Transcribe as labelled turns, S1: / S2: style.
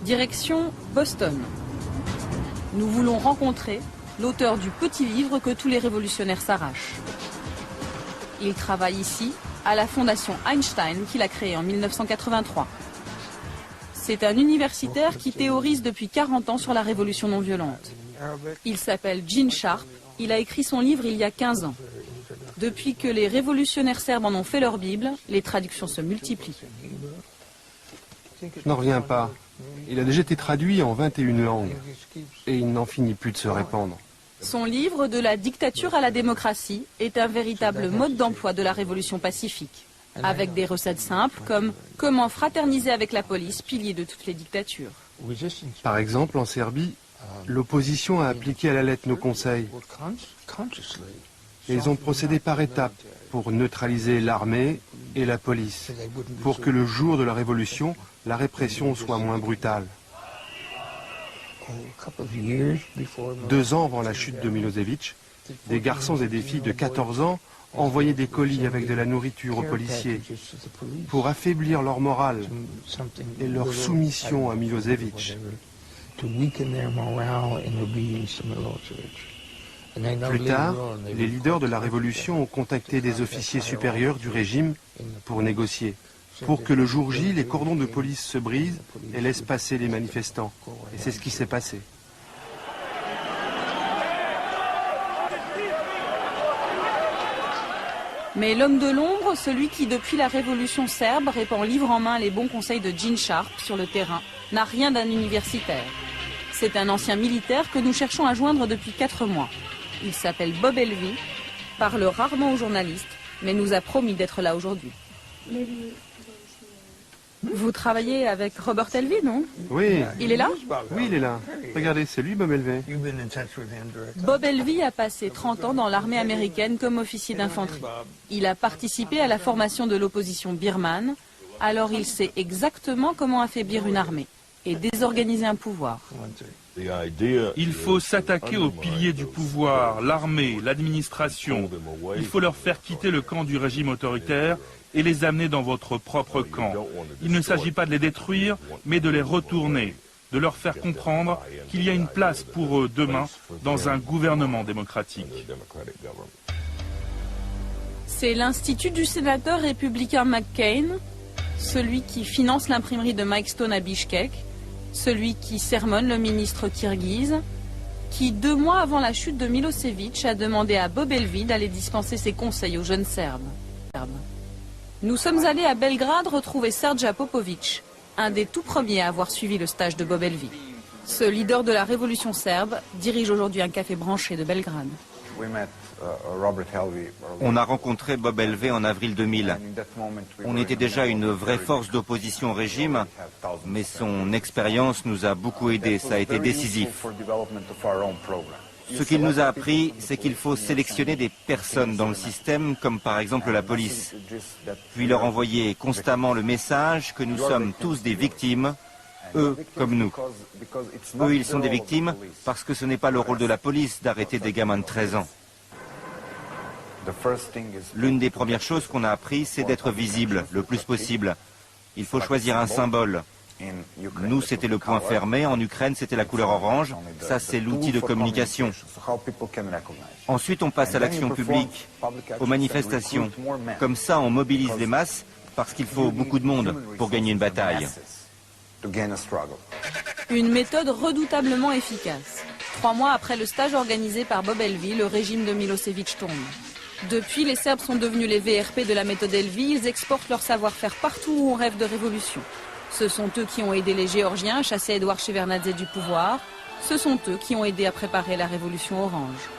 S1: Direction Boston. Nous voulons rencontrer l'auteur du petit livre que tous les révolutionnaires s'arrachent. Il travaille ici à la fondation Einstein qu'il a créée en 1983. C'est un universitaire qui théorise depuis 40 ans sur la révolution non violente. Il s'appelle Gene Sharp. Il a écrit son livre il y a 15 ans. Depuis que les révolutionnaires serbes en ont fait leur Bible, les traductions se multiplient.
S2: Je n'en reviens pas. Il a déjà été traduit en 21 langues. Et il n'en finit plus de se répandre.
S1: Son livre « De la dictature à la démocratie » est un véritable mode d'emploi de la révolution pacifique. Avec des recettes simples comme « Comment fraterniser avec la police, pilier de toutes les dictatures ».
S2: Par exemple, en Serbie, l'opposition a appliqué à la lettre nos conseils. Et ils ont procédé par étapes pour neutraliser l'armée et la police, pour que le jour de la révolution, la répression soit moins brutale. 2 ans avant la chute de Milosevic, des garçons et des filles de 14 ans envoyaient des colis avec de la nourriture aux policiers pour affaiblir leur morale et leur soumission à Milosevic. Plus tard, les leaders de la révolution ont contacté des officiers supérieurs du régime pour négocier, pour que le jour J, les cordons de police se brisent et laissent passer les manifestants. Et c'est ce qui s'est passé.
S1: Mais l'homme de l'ombre, celui qui depuis la révolution serbe répand livre en main les bons conseils de Gene Sharp sur le terrain, n'a rien d'un universitaire. C'est un ancien militaire que nous cherchons à joindre depuis 4 mois. Il s'appelle Bob Elvie, parle rarement aux journalistes, mais nous a promis d'être là aujourd'hui. Vous travaillez avec Robert Elvie, non?
S2: Oui.
S1: Il est là?
S2: Oui, il est là. Regardez, c'est lui, Bob Elvie.
S1: Bob Elvie a passé 30 ans dans l'armée américaine comme officier d'infanterie. Il a participé à la formation de l'opposition birmane, alors il sait exactement comment affaiblir une armée et désorganiser un pouvoir.
S3: Il faut s'attaquer aux piliers du pouvoir, l'armée, l'administration. Il faut leur faire quitter le camp du régime autoritaire et les amener dans votre propre camp. Il ne s'agit pas de les détruire, mais de les retourner, de leur faire comprendre qu'il y a une place pour eux demain dans un gouvernement démocratique.
S1: C'est l'Institut du sénateur républicain McCain, celui qui finance l'imprimerie de Mike Stone à Bishkek, celui qui sermonne le ministre kirghize, qui 2 mois avant la chute de Milosevic a demandé à Bob Elvie d'aller dispenser ses conseils aux jeunes Serbes. Nous sommes allés à Belgrade retrouver Srdja Popovic, un des tout premiers à avoir suivi le stage de Bob Elvie. Ce leader de la révolution serbe dirige aujourd'hui un café branché de Belgrade.
S4: On a rencontré Bob Elvie en avril 2000. On était déjà une vraie force d'opposition au régime, mais son expérience nous a beaucoup aidés, ça a été décisif. Ce qu'il nous a appris, c'est qu'il faut sélectionner des personnes dans le système, comme par exemple la police, puis leur envoyer constamment le message que nous sommes tous des victimes, eux comme nous. Eux, ils sont des victimes parce que ce n'est pas le rôle de la police d'arrêter des gamins de 13 ans. L'une des premières choses qu'on a appris, c'est d'être visible le plus possible. Il faut choisir un symbole. Nous, c'était le point fermé. En Ukraine, c'était la couleur orange. Ça, c'est l'outil de communication. Ensuite, on passe à l'action publique, aux manifestations. Comme ça, on mobilise les masses parce qu'il faut beaucoup de monde pour gagner une bataille.
S1: Une méthode redoutablement efficace. 3 mois après le stage organisé par Bob Elvie, le régime de Milosevic tombe. Depuis, les Serbes sont devenus les VRP de la méthode Elvie. Ils exportent leur savoir-faire partout où on rêve de révolution. Ce sont eux qui ont aidé les Géorgiens à chasser Edouard Shevardnadze du pouvoir. Ce sont eux qui ont aidé à préparer la révolution orange.